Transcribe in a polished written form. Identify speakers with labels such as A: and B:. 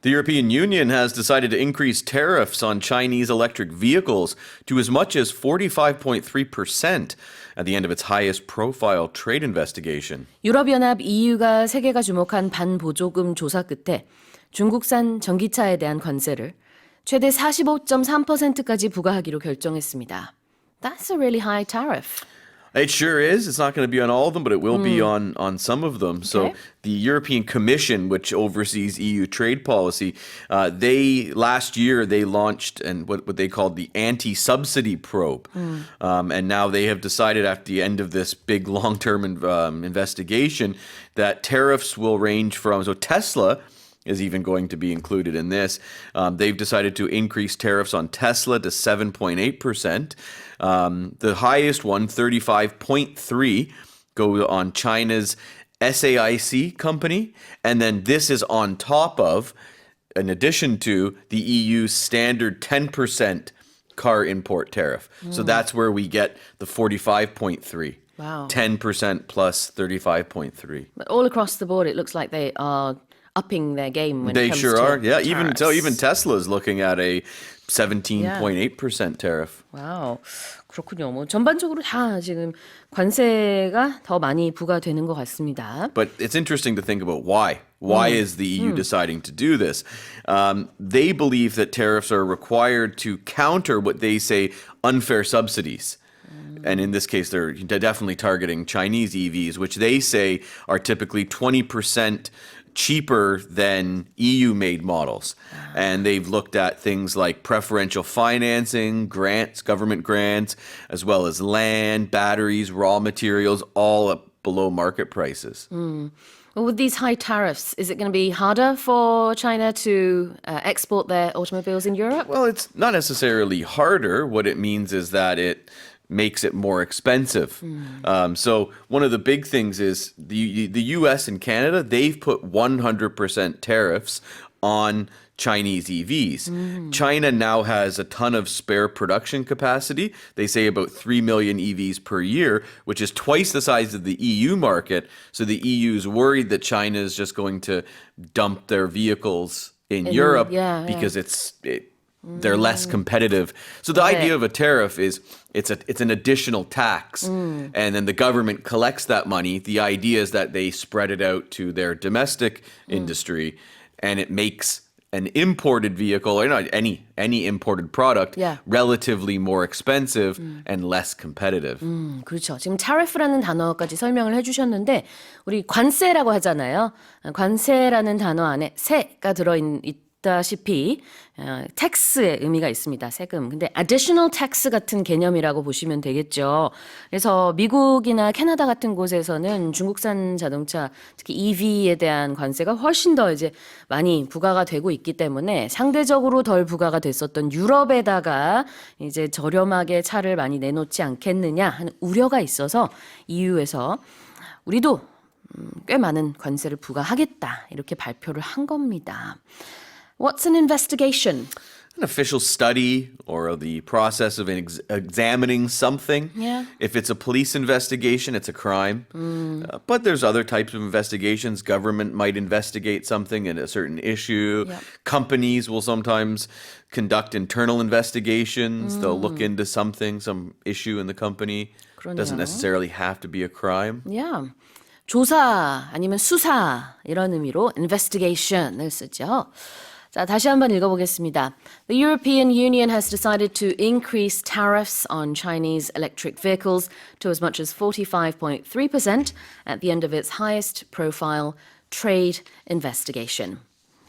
A: The European Union has decided to increase tariffs on Chinese electric vehicles to as much as 45.3% at the end of its highest profile trade investigation.
B: 유럽연합 EU가 세계가 주목한 반보조금 조사 끝에 중국산 전기차에 대한 관세를 최대 45.3%까지 부과하기로 결정했습니다. That's a really high tariff.
A: It sure is. It's not going to be on all of them, but it will be on some of them. So the European Commission, which oversees EU trade policy, last year they launched what they called the anti-subsidy probe. And now they have decided after the end of this big long-term investigation that tariffs will range from, so Tesla is even going to be included in this. They've decided to increase tariffs on Tesla to 7.8%. The highest one, 35.3%, go on China's SAIC company. And then this is on top of, in addition to, the EU's standard 10% car import tariff. So that's where we get the 45.3%.
B: Wow.
A: 10% plus 35.3%.
B: But all across the board, it looks like they are upping their game when
A: They
B: it comes
A: sure
B: to
A: are. Yeah,
B: tariffs.
A: even Tesla is looking at a 17.8% tariff.
B: 와우, 그렇군요. 뭐 전반적으로 다 지금 관세가 더 많이 부과되는 것 같습니다.
A: But it's interesting to think about why. Why is the EU deciding to do this? They believe that tariffs are required to counter what they say unfair subsidies. And in this case, they're definitely targeting Chinese EVs, which they say are typically 20% cheaper than EU-made models. And they've looked at things like preferential financing, grants, government grants, as well as land, batteries, raw materials, all up below market prices.
B: Well, with these high tariffs, is it going to be harder for China to export their automobiles in Europe?
A: Well, it's not necessarily harder. What it means is that it makes it more expensive. So one of the big things is the US and Canada, they've put 100% tariffs on Chinese EVs. China now has a ton of spare production capacity. They say about 3 million EVs per year, which is twice the size of the EU market. So the EU is worried that China is just going to dump their vehicles in Europe because they're less competitive. So the idea of a tariff is it's an additional tax, and then the government collects that money. The idea is that they spread it out to their domestic industry, and it makes an imported vehicle, or not any imported product, relatively more expensive and less competitive.
B: 그렇죠. 지금 tariff라는 단어까지 설명을 해주셨는데 우리 관세라고 하잖아요. 관세라는 단어 안에 세가 있다시피 tax의 의미가 있습니다. 세금. 근데 additional tax 같은 개념이라고 보시면 되겠죠. 그래서 미국이나 캐나다 같은 곳에서는 중국산 자동차, 특히 EV에 대한 관세가 훨씬 더 이제 많이 부과가 되고 있기 때문에 상대적으로 덜 부과가 됐었던 유럽에다가 이제 저렴하게 차를 많이 내놓지 않겠느냐 하는 우려가 있어서 EU에서 우리도 꽤 많은 관세를 부과하겠다 이렇게 발표를 한 겁니다. What's an investigation?
A: An official study or the process of examining something.
B: Yeah.
A: If it's a police investigation, it's a crime. But there's other types of investigations. Government might investigate something in a certain issue.
B: Yep.
A: Companies will sometimes conduct internal investigations. They'll look into something, some issue in the company.
B: 그러네요.
A: Doesn't necessarily have to be a crime.
B: Yeah. 조사 아니면 수사 이런 의미로 investigation을 쓰죠. 자, 다시 한번 읽어보겠습니다. The European Union has decided to increase tariffs on Chinese electric vehicles to as much as 45.3% at the end of its highest profile trade investigation.